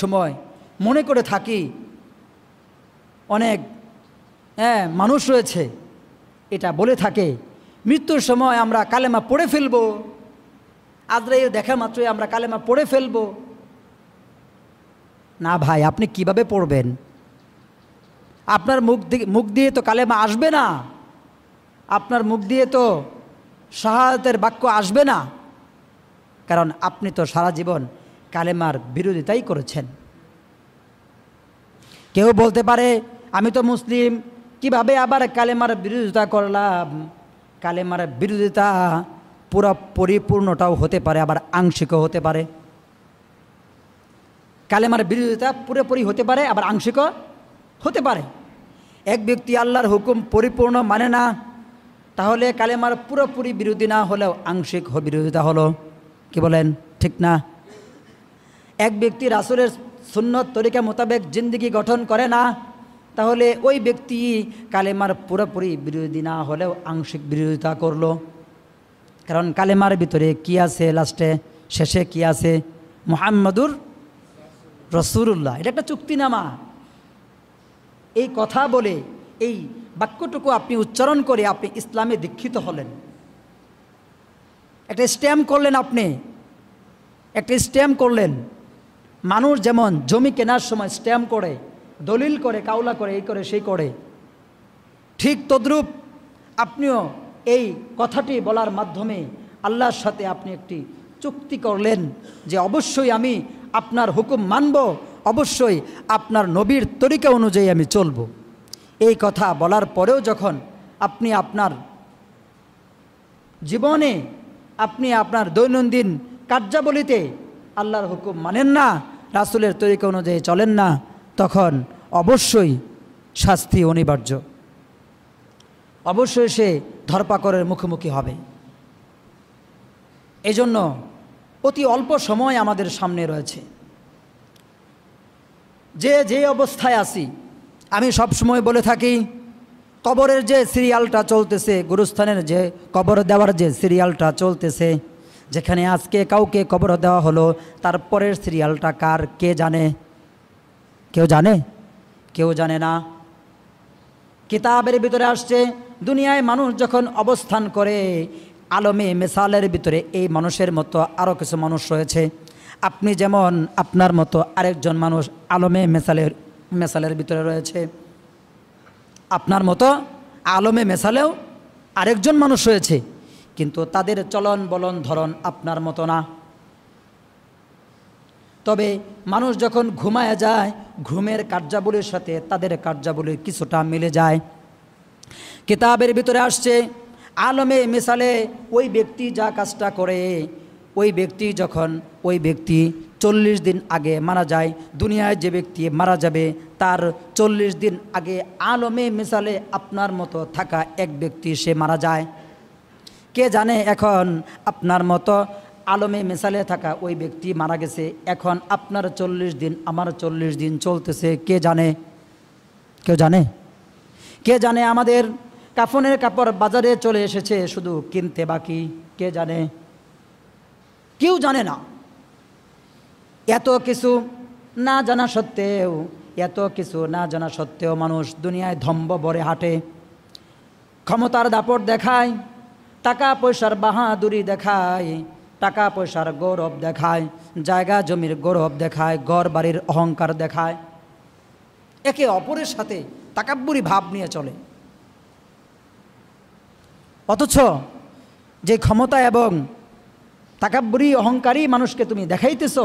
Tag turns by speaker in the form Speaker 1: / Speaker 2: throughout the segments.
Speaker 1: সময় মনে করে থাকি অনেক মানুষ রয়েছে এটা বলে থাকে মৃত্যুর সময় আমরা কালেমা পড়ে ফেলব, আজরাইল দেখা মাত্রই আমরা কালেমা পড়ে ফেলব। না ভাই, আপনি কিভাবে পড়বেন? আপনার মুখ দিয়ে তো কালেমা আসবে না, আপনার মুখ দিয়ে তো শাহাদাতের বাক্য আসবে না, কারণ আপনি তো সারা জীবন কালেমার বিরোধিতাই করেছেন। কেউ বলতে পারে আমি তো মুসলিম, কিভাবে আবার কালেমার বিরোধিতা করলাম? কালেমার বিরোধিতা পুরো পরিপূর্ণটাও হতে পারে, আবার আংশিকও হতে পারে। কালেমার বিরোধিতা পুরোপুরি হতে পারে, আবার আংশিকও হতে পারে। এক ব্যক্তি আল্লাহর হুকুম পরিপূর্ণ মানে না, তাহলে কালেমার পুরোপুরি বিরোধী না হলেও আংশিক বিরোধিতা হলো। কি বলেন, ঠিক না? এক ব্যক্তি রাসূলের সুন্নত তরিকা মোতাবেক জিন্দেগি গঠন করে না, তাহলে ওই ব্যক্তি কালেমার পুরোপুরি বিরোধী না হলেও আংশিক বিরোধিতা করলো। কারণ কালেমার ভিতরে কি আছে, লাস্টে শেষে কি আছে? মুহাম্মাদুর রাসূলুল্লাহ। এটা একটা চুক্তিনামা। এই কথা বলে, এই বাক্যটুকু আপনি উচ্চারণ করে আপনি ইসলামে দীক্ষিত হলেন। একটা স্ট্যাম্প করলেন, আপনি একটা স্ট্যাম্প করলেন। মানুষ যেমন জমি কেনার সময় স্ট্যাম্প করে, দলিল করে, কাউলা করে, এই করে সেই করে, ঠিক তদ্রূপ আপনিও এই কথাটি বলার মাধ্যমে আল্লাহর সাথে আপনি একটি চুক্তি করলেন যে অবশ্যই আমি আপনার হুকুম মানব, অবশ্যই আপনার নবীর তরিকা অনুযায়ী আমি চলব। এই কথা বলার পরেও যখন আপনি আপনার জীবনে, আপনি আপনার দৈনন্দিন কার্যাবলীতে আল্লাহর হুকুম মানেন না, রাসূলের তরিকা অনুযায়ী চলেন না, তখন অবশ্যই শাস্তি অনিবার্য, অবশ্যই সে ধরপাকড়ের মুখোমুখি হবে। এজন্য অতি অল্প সময় আমাদের সামনে রয়েছে। যে অবস্থায় আছি, আমি সব সময় বলে থাকি, কবরের যে সিরিয়ালটা চলতেছে, গুরুস্থানের যে কবর দেওয়ার যে সিরিয়ালটা চলতেছে, যেখানে আজকে কাউকে কবর দেওয়া হলো, তারপরের সিরিয়ালটা কার কে জানে? কেউ জানে? কেউ জানে না। কিতাবের ভিতরে আসছে, দুনিয়ায় মানুষ যখন অবস্থান করে, আলমে মেসালের ভিতরে এই মানুষের মতো আরও কিছু মানুষ রয়েছে। আপনি যেমন আপনার মতো আরেকজন মানুষ আলমে মেসালের ভিতরে রয়েছে, আপনার মতো আলমে মেসালেও আরেকজন মানুষ রয়েছে, কিন্তু তাদের চলন বলন ধরন আপনার মতো না। তবে মানুষ যখন ঘুমায় যায়, ঘুমের কার্যাবলীর সাথে তাদের কার্যাবলী কিছুটা মিলে যায়। কিতাবের ভিতরে আসছে, আলমে মিসালে ওই ব্যক্তি যা কাজটা করে, ওই ব্যক্তি যখন ওই ব্যক্তি 40 দিন আগে মারা যায়, দুনিয়ায় যে ব্যক্তি মারা যাবে তার 40 দিন আগে আলমে মিসালে আপনার মতো থাকা এক ব্যক্তি সে মারা যায়। কে জানে এখন আপনার মতো আলমে মিসালে থাকা ওই ব্যক্তি মারা গেছে, এখন আপনার 40 দিন আমার 40 দিন চলতেছে, কে জানে? কেউ জানে? কে জানে? আমাদের কাফনের কাপড় বাজারে চলে এসেছে, শুধু কিনতে বাকি, কে জানে? কেউ জানে না। এত কিছু না জানা সত্ত্বেও মানুষ দুনিয়ায় ধম্ব ভরে হাঁটে, ক্ষমতার দাপট দেখায়, টাকা পয়সার বাহাদুরি দেখায়, টাকা পয়সার গৌরব দেখায়, জায়গা জমির গৌরব দেখায়, ঘর বাড়ির অহংকার দেখায়, একে অপরের সাথে তাকাব্বুরি ভাব নিয়ে চলে। অথচ যে ক্ষমতা এবং তাকাব্বুরি অহংকারী মানুষকে তুমি দেখাইতেছ,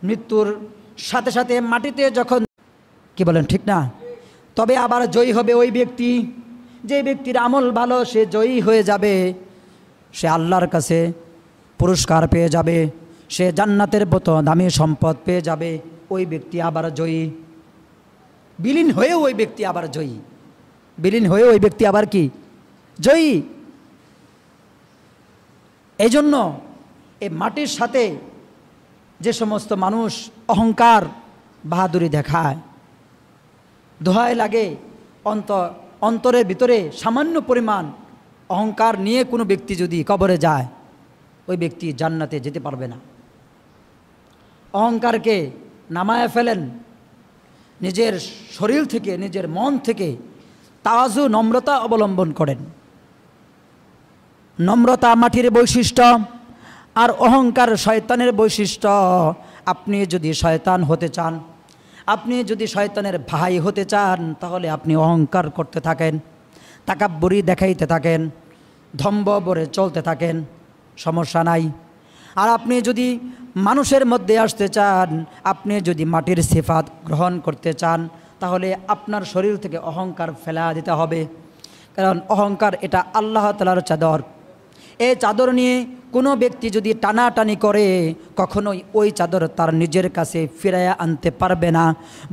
Speaker 1: মৃত্যুর সাথে সাথে মাটিতে যখন, কি বলেন, ঠিক না? তবে আবার জয়ী হবে ওই ব্যক্তি, যে ব্যক্তির আমল ভালো, সে জয়ী হয়ে যাবে, সে আল্লাহর কাছে পুরস্কার পেয়ে যাবে, সে জান্নাতের মতো দামি সম্পদ পেয়ে যাবে। ওই ব্যক্তি আবার জয়ী, বিলীন হয়ে ওই ব্যক্তি আবার জয়ী, বিলীন হয়ে ওই ব্যক্তি আবার কি? জয়ী। এই জন্য এই মাটির সাথে যে সমস্ত মানুষ অহংকার বাহাদুরি দেখায়, দোহাই লাগে, অন্তরের ভিতরে সামান্য পরিমাণ অহংকার নিয়ে কোনো ব্যক্তি যদি কবরে যায়, ওই ব্যক্তি জান্নাতে যেতে পারবে না। অহংকারকে নামায় ফেলেন, নিজের শরীর থেকে, নিজের মন থেকে তাওয়াজু, নম্রতা অবলম্বন করেন। নম্রতা মাটির বৈশিষ্ট্য, আর অহংকার শয়তানের বৈশিষ্ট্য। আপনি যদি শয়তান হতে চান, আপনি যদি শয়তানের ভাই হতে চান, তাহলে আপনি অহংকার করতে থাকেন, তাকাব্বুরি দেখাইতে থাকেন, ধম্ব বরে চলতে থাকেন, সমস্যা নাই। আর আপনি যদি মানুষের মধ্যে আসতে চান, আপনি যদি মাটির সিফাত গ্রহণ করতে চান, তাহলে আপনার শরীর থেকে অহংকার ফেলা দিতে হবে। কারণ অহংকার এটা আল্লাহ তাআলার চাদর। এই চাদর নিয়ে কোনো ব্যক্তি যদি টানাটানি করে, কখনোই ওই চাদর তার নিজের কাছে ফিরাইয়া আনতে পারবে না,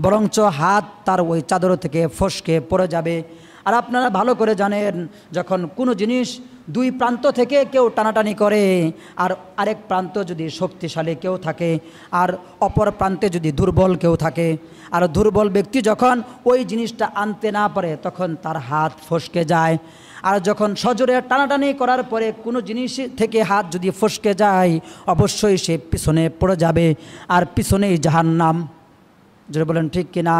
Speaker 1: বরঞ্চ হাত তার ওই চাদর থেকে ফসকে পড়ে যাবে। আর আপনারা ভালো করে জানেন, যখন কোনো জিনিস দুই প্রান্ত থেকে কেউ টানাটানি করে, আর আরেক প্রান্ত যদি শক্তিশালী কেউ থাকে, আর অপর প্রান্তে যদি দুর্বল কেউ থাকে, আর দুর্বল ব্যক্তি যখন ওই জিনিসটা আনতে না পারে, তখন তার হাত ফসকে যায়। আর যখন সজোরে টানাটানি করার পরে কোনো জিনিস থেকে হাত যদি ফসকে যায়, অবশ্যই সে পিছনে পড়ে যাবে, আর পিছনেই জাহান্নাম। যদি বলেন ঠিক কিনা?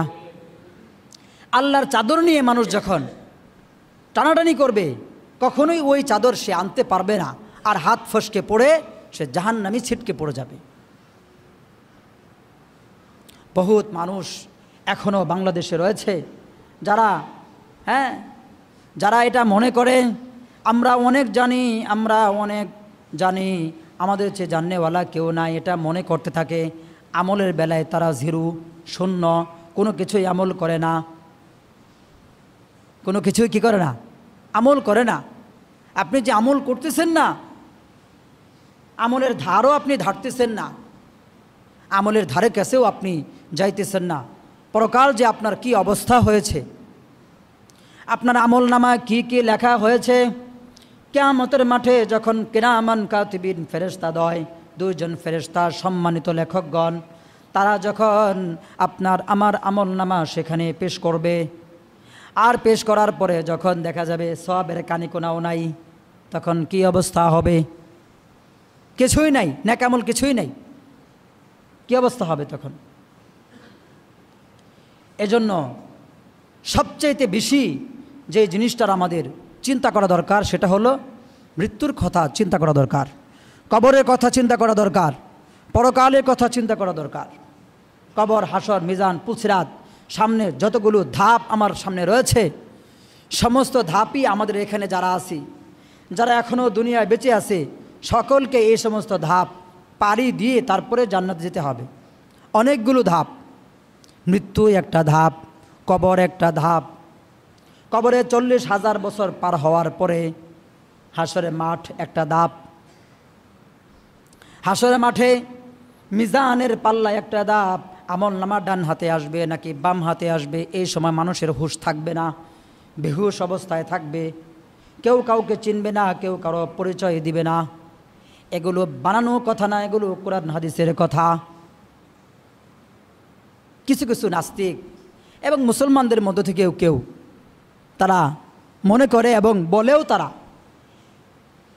Speaker 1: আল্লাহর চাদর নিয়ে মানুষ যখন টানাটানি করবে, কখনোই ওই চাদর সে আনতে পারবে না, আর হাত ফসকে পড়ে সে জাহান্নামে ছিটকে পড়ে যাবে। বহুত মানুষ এখনও বাংলাদেশে রয়েছে যারা এটা মনে করে আমরা অনেক জানি, আমাদের চেয়ে জাননেওয়ালা কেউ নাই, এটা মনে করতে থাকে। আমলের বেলায় তারা জিরো, শূন্য, কোনো কিছুই আমল করে না, কোনো কিছুই কি করে না, আমল করে না। আপনি যে আমল করতেছেন না, আমলের ধারও আপনি ধারতেছেন না, আমলের ধারে কাছেও আপনি যাইতেছেন না। পরকাল যে আপনার কি অবস্থা হয়েছে, আপনার আমল নামায় কী কী লেখা হয়েছে, কিয়ামতের মাঠে যখন কিরামান কাতিবিন ফেরেশতাদ্বয়, দুইজন ফেরেশতা সম্মানিত লেখকগণ, তারা যখন আমার আমল নামা সেখানে পেশ করবে, আর পেশ করার পরে যখন দেখা যাবে সওয়াবের কানিকোনাও নাই, তখন কি অবস্থা হবে? কিছুই নাই, নেক আমল কিছুই নাই, কি অবস্থা হবে তখন? এজন্য সবচাইতে বেশি যে জিনিসটার আমাদের চিন্তা করা দরকার, সেটা হলো মৃত্যুর কথা চিন্তা করা দরকার, কবরের কথা চিন্তা করা দরকার, পরকালের কথা চিন্তা করা দরকার। কবর, হাসর, মিজান, পুলসিরাত, সামনে যতগুলো ধাপ আমার সামনে রয়েছে, সমস্ত ধাপই আমাদের এখানে যারা আছি, যারা এখনও দুনিয়ায় বেঁচে আছে, সকলকে এই সমস্ত ধাপ পাড়ি দিয়ে তারপরে জান্নাতে যেতে হবে। অনেকগুলো ধাপ, মৃত্যু একটা ধাপ, কবর একটা ধাপ, কবরে 40,000 বছর পার হওয়ার পরে হাসরের মাঠ একটা ধাপ, হাসরের মাঠে মিজানের পাল্লা একটা ধাপ, আমল নামা ডান হাতে আসবে নাকি বাম হাতে আসবে, এই সময় মানুষের হুঁশ থাকবে না, বেহুশ অবস্থায় থাকবে, কেউ কাউকে চিনবে না, কেউ কারো পরিচয় দিবে না। এগুলো বানানো কথা না, এগুলো কোরআন হাদিসের কথা। কিছু কিছু নাস্তিক এবং মুসলমানদের মধ্য থেকেও কেউ তারা মনে করে এবং বলেও, তারা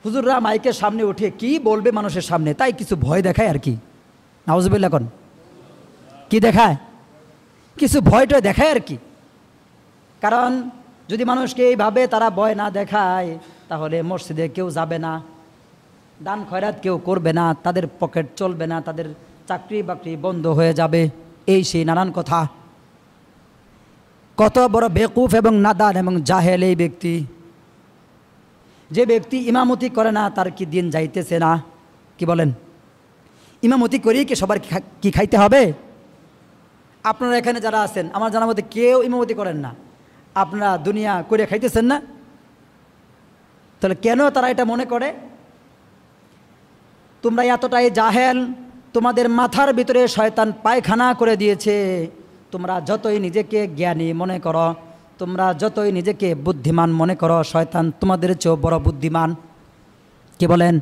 Speaker 1: হুজুররা মাইকের সামনে উঠে কি বলবে মানুষের সামনে, তাই কিছু ভয় দেখায় আর কি। নাউজুবিল্লাহ কোন কি দেখায়, কিছু ভয়টা দেখায় আর কি। কারণ যদি মানুষকে এইভাবে তারা ভয় না দেখায়, তাহলে মসজিদে কেউ যাবে না, দান খয়রাত কেউ করবে না, তাদের পকেট চলবে না, তাদের চাকরি বাকরি বন্ধ হয়ে যাবে, এই সেই নানান কথা। কত বড় বেকুফ এবং নাদান এবং জাহেল এই ব্যক্তি! যে ব্যক্তি ইমামতি করে না, তার কি দিন যাইতেছে না? কি বলেন? ইমামতি করেই কি সবার কি খাইতে হবে? আপনারা এখানে যারা আছেন, আমার জানার মধ্যে কেউ ইমামতি করেন না, আপনারা দুনিয়া করে খাইতেছেন না? তাহলে কেন তারা এটা মনে করে? তোমরা এতটাই জাহেল, তোমাদের মাথার ভিতরে শয়তান পায়খানা করে দিয়েছে। তোমরা যতই নিজেকে জ্ঞানী মনে করো, তোমরা যতই নিজেকে বুদ্ধিমান মনে করো, শয়তান তোমাদের চেয়েও বড় বুদ্ধিমান। কি বলেন?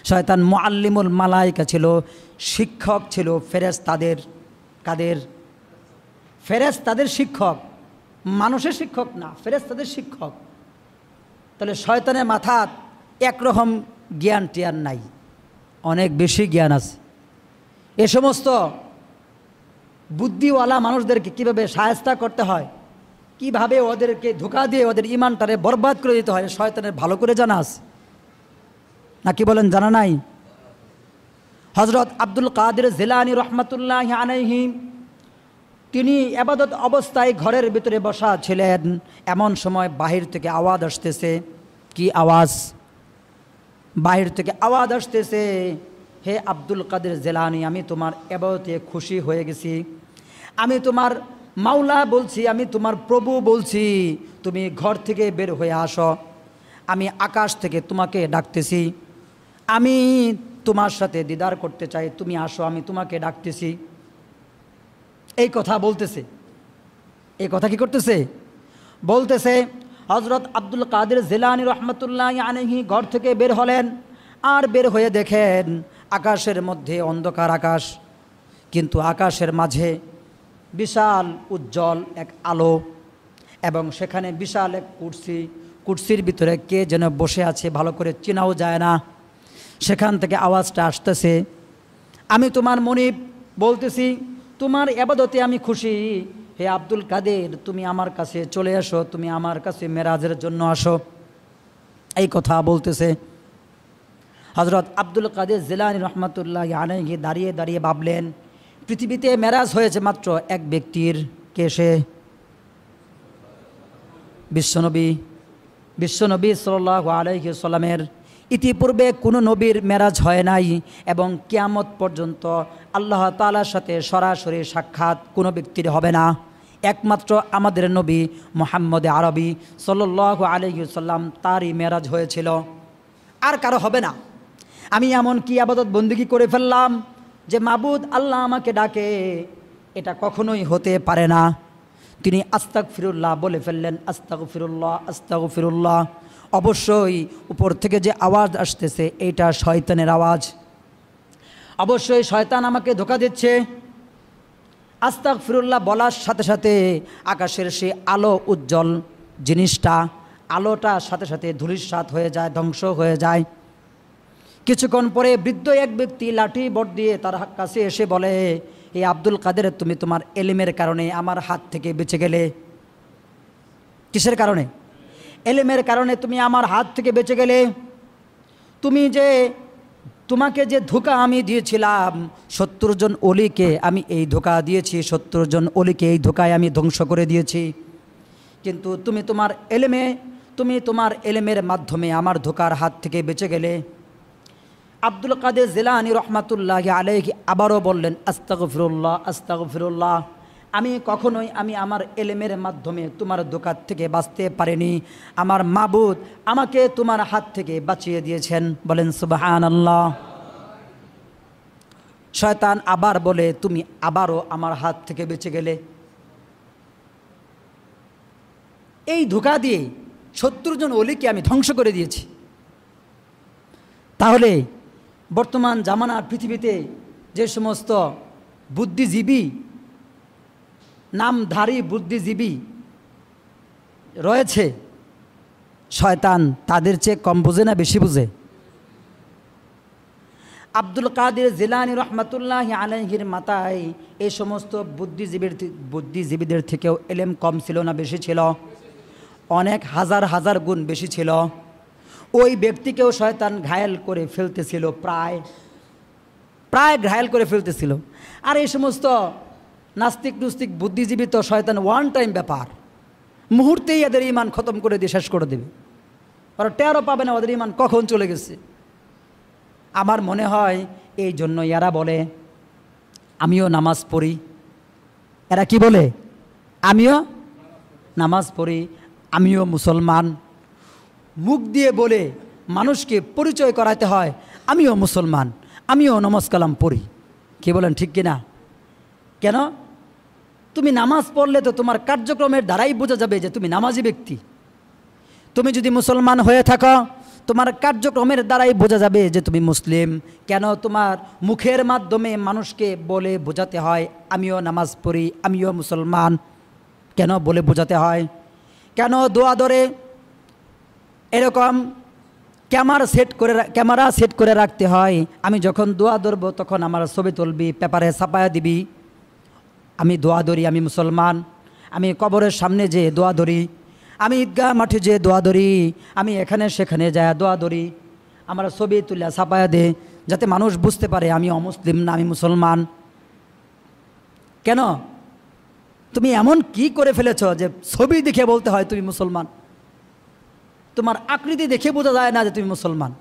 Speaker 1: শয়তান মুআল্লিমুল মালাইকা ছিল, শিক্ষক ছিল ফেরেশতাদের। কাদের? ফেরেশতাদের শিক্ষক, মানুষের শিক্ষক না, ফেরেশতাদের শিক্ষক। তাহলে শয়তানের মাথা একরকম জ্ঞান টিয়ান নাই, অনেক বেশি জ্ঞান আছে। এ সমস্ত বুদ্ধিওয়ালা মানুষদেরকে কীভাবে শায়েস্তা করতে হয়, কিভাবে ওদেরকে ধোঁকা দিয়ে ওদের ইমানটারে বরবাদ করে দিতে হয়, শয়তানের ভালো করে জানা আছে নাকি বলেন? জানা নাই? হযরত আব্দুল কাদের জিলানী রহমাতুল্লাহি আলাইহি তিনি ইবাদত অবস্থায় ঘরের ভিতরে বসা ছিলেন। এমন সময় বাহির থেকে আওয়াজ আসতেছে। কি আওয়াজ? বাহির থেকে আওয়াজ আসতেছে, হে আব্দুল কাদের জিলানী, আমি তোমার ইবাদতে খুশি হয়ে গেছি, আমি তোমার মাওলা বলছি, আমি তোমার প্রভু বলছি, তুমি ঘর থেকে বের হয়ে আসো, আমি আকাশ থেকে তোমাকে ডাকতেছি, আমি তোমার সাথে দিদার করতে চাই, তুমি আসো, আমি তোমাকে ডাকতেছি। এই কথা বলতেছে। এই কথা কি করতেছে? বলতেছে। হযরত আব্দুল কাদের জিলানী রহমাতুল্লাহি আলাইহি ঘর থেকে বের হলেন, আর বের হয়ে দেখেন আকাশের মধ্যে অন্ধকার আকাশ, কিন্তু আকাশের মাঝে বিশাল উজ্জ্বল এক আলো, এবং সেখানে বিশাল এক কুরসি, কুরসির ভিতরে কে যেন বসে আছে, ভালো করে চেনাও যায় না। সেখান থেকে আওয়াজটা আসতেছে, আমি তোমার মনিব বলতেছি, তোমার ইবাদতে আমি খুশি, হে আব্দুল কাদের, তুমি আমার কাছে চলে আসো, তুমি আমার কাছে মেরাজের জন্য আসো। এই কথা বলতেছে। হযরত আব্দুল কাদের জিলানী রহমাতুল্লাহি আলাইহি দাঁড়িয়ে দাঁড়িয়ে ভাবলেন, পৃথিবীতে মেরাজ হয়েছে মাত্র এক ব্যক্তির, কে সে? বিশ্বনবী। বিশ্বনবী সাল্লাল্লাহু আলাইহি সাল্লামের। ইতিপূর্বে কোনো নবীর মেরাজ হয় নাই, এবং কিয়ামত পর্যন্ত আল্লাহ তাআলার সাথে সরাসরি সাক্ষাৎ কোনো ব্যক্তির হবে না। একমাত্র আমাদের নবী মুহাম্মদ আরবি সাল্লাল্লাহু আলাইহি সাল্লাম, তারই মেরাজ হয়েছিল, আর কারো হবে না। আমি এমন কি ইবাদত বন্দেগী করে ফেললাম যে মাবুদ আল্লাহ আমাকে ডাকে, এটা কখনোই হতে পারে না। তিনি আস্তাগফিরুল্লাহ বলে ফেললেন, আস্তাগফিরুল্লাহ আস্তাগফিরুল্লাহ। অবশ্যই উপর থেকে যে আওয়াজ আসতেছে এইটা শয়তানের আওয়াজ, অবশ্যই শয়তান আমাকে ধোঁকা দিচ্ছে। আস্তাগফিরুল্লাহ বলার সাথে সাথে আকাশের সে আলো উজ্জ্বল জিনিসটা, আলোটা সাথে সাথে ধূলিসাৎ হয়ে যায়, ধ্বংস হয়ে যায়। কিছুক্ষণ পরে বৃদ্ধ এক ব্যক্তি লাঠি বট দিয়ে তার কাছে এসে বলে, হে আব্দুল কাদের, তুমি তোমার এলিমের কারণে আমার হাত থেকে বেঁচে গেলে। কিসের কারণে? এলিমের কারণে তুমি আমার হাত থেকে বেঁচে গেলে। তোমাকে যে ধোঁকা আমি দিয়েছিলাম, 70 জন অলিকে আমি এই ধোঁকা দিয়েছি, 70 জন অলিকে এই ধোঁকায় আমি ধ্বংস করে দিয়েছি, কিন্তু তুমি তোমার এলেমের মাধ্যমে আমার ধোঁকার হাত থেকে বেঁচে গেলে। আব্দুল কাদের জিলানী রহমাতুল্লাহি আলাইহি আবারও বললেন, আস্তাগফিরুল্লাহ আস্তাগফিরুল্লাহ। আমি আমার এলেমের মাধ্যমে তোমার ধোঁকার থেকে বাঁচতে পারিনি, আমার মাবুদ আমাকে তোমার হাত থেকে বাঁচিয়ে দিয়েছেন। বলেন সুবহানাল্লাহ। শয়তান আবার বলে, তুমি আবারও আমার হাত থেকে বেঁচে গেলে। এই ধোঁকা দিয়ে 70 জন ওলিকে আমি ধ্বংস করে দিয়েছি। তাহলে বর্তমান জামানার পৃথিবীতে যে সমস্ত বুদ্ধিজীবী, নামধারী বুদ্ধিজীবী রয়েছে, শয়তান তাদের চেয়ে কম বুঝে না বেশি বুঝে? আব্দুল কাদের জিলানী রহমাতুল্লাহি আলাইহির মাথায় এই সমস্ত বুদ্ধিজীবীদের থেকেও এলেম কম ছিল না বেশি ছিল? অনেক হাজার হাজার গুণ বেশি ছিল। ওই ব্যক্তিকেও শয়তান ঘায়েল করে ফেলতেছিল, প্রায় ঘায়েল করে ফেলতেছিল। আর এই সমস্ত নাস্তিক নুস্তিক বুদ্ধিজীবী তো শয়তান ওয়ান টাইম ব্যাপার, মুহূর্তেই এদের ইমান খতম করে দিয়ে শেষ করে দেবে। ওরা টেরও পাবে না ওদের ইমান কখন চলে গেছে। আমার মনে হয় এই জন্য এরা বলে আমিও নামাজ পড়ি। এরা কি বলে? আমিও নামাজ পড়ি, আমিও মুসলমান। মুখ দিয়ে বলে মানুষকে পরিচয় করাতে হয় আমিও মুসলমান, আমিও নমাজ কালাম পড়ি। কি বলেন, ঠিক কিনা? কেন? তুমি নামাজ পড়লে তো তোমার কার্যক্রমের দ্বারাই বোঝা যাবে যে তুমি নামাজি ব্যক্তি। তুমি যদি মুসলমান হয়ে থাকো, তোমার কার্যক্রমের দ্বারাই বোঝা যাবে যে তুমি মুসলিম। কেন তোমার মুখের মাধ্যমে মানুষকে বলে বোঝাতে হয় আমিও নামাজ পড়ি, আমিও মুসলমান? কেন বলে বোঝাতে হয়? কেন দোয়া ধরে এরকম ক্যামেরা সেট করে রাখতে হয়। আমি যখন দোয়া ধরবো তখন আমার ছবি তুলবি, পেপারে ছাপায়া দিবি। আমি দোয়া ধরি, আমি মুসলমান। আমি কবরের সামনে যে দোয়া ধরি, আমি ঈদগাহ মাঠে যে দোয়া ধরি, আমি এখানে সেখানে যায় দোয়া ধরি। আমার ছবি তুলে ছাপায়া দে, যাতে মানুষ বুঝতে পারে আমি অমুসলিম না, আমি মুসলমান। কেন তুমি এমন কি করে ফেলেছ যে ছবি দেখে বলতে হয় তুমি মুসলমান? তোমার আকৃতি দেখে বোঝা যায় না যে তুমি মুসলমান।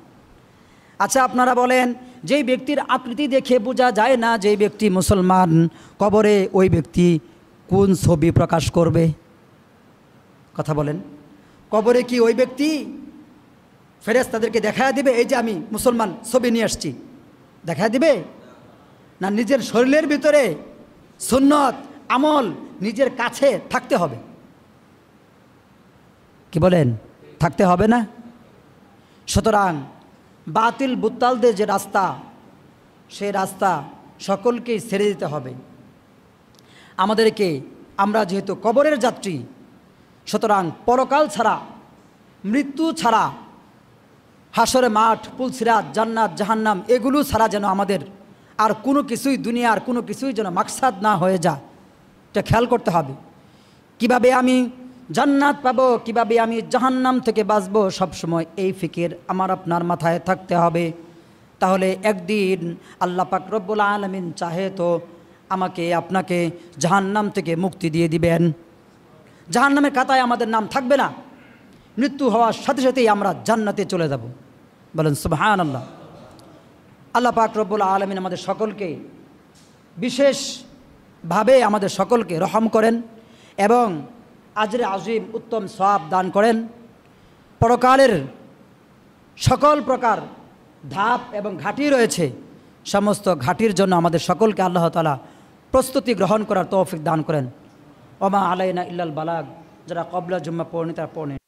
Speaker 1: আচ্ছা আপনারা বলেন, যেই ব্যক্তির আকৃতি দেখে বোঝা যায় না যেই ব্যক্তি মুসলমান, কবরে ওই ব্যক্তি কোন ছবি প্রকাশ করবে? কথা বলেন। কবরে কি ওই ব্যক্তি ফেরেশতাদেরকে দেখায় দিবে এই যে আমি মুসলমান, ছবি নিয়ে আসছি, দেখায় দিবে? না নিজের শরীরের ভিতরে সুন্নত আমল নিজের কাছে থাকতে হবে? কি বলেন? থাকতে হবে না? সুতরাং বাতিল বুত্তালদের যে রাস্তা, সেই রাস্তা সকলকেই ছেড়ে দিতে হবে আমাদেরকে। আমরা যেহেতু কবরের যাত্রী, সুতরাং পরকাল ছাড়া, মৃত্যু ছাড়া, হাসরে মাঠ, পুলসিরাত, জান্নাত, জাহান্নাম এগুলো ছাড়া যেন আমাদের আর কোনো কিছুই, দুনিয়ার কোনো কিছুই যেন মাকসাদ না হয়ে যায়, এটা খেয়াল করতে হবে। কিভাবে আমি জান্নাত পাবো, কিভাবে আমি জাহান্নাম থেকে বাঁচবো, সবসময় এই ফিকির আমার আপনার মাথায় থাকতে হবে। তাহলে একদিন আল্লাহ পাক রব্বুল আলামিন চাহে তো আমাকে আপনাকে জাহান্নাম থেকে মুক্তি দিয়ে দিবেন। জাহান্নামের খাতায় আমাদের নাম থাকবে না। মৃত্যু হওয়ার সাথে সাথেই আমরা জান্নাতে চলে যাব। বলেন সুবহানাল্লাহ। আল্লাহ পাক রব্বুল আলামিন আমাদের সকলকে বিশেষভাবে আমাদের সকলকে রহম করেন এবং আজরে আজিম উত্তম সওয়াব দান করেন। পরকালের সকল প্রকার ধাপ এবং ঘাঁটি রয়েছে, সমস্ত ঘাঁটির জন্য আমাদের সকলকে আল্লাহ তাআলা প্রস্তুতি গ্রহণ করার তৌফিক দান করেন। ওমা আলাইনা ইল্লাল বালাগ। যারা কবলা জুম্মা পড়েনি তারা পড়েন।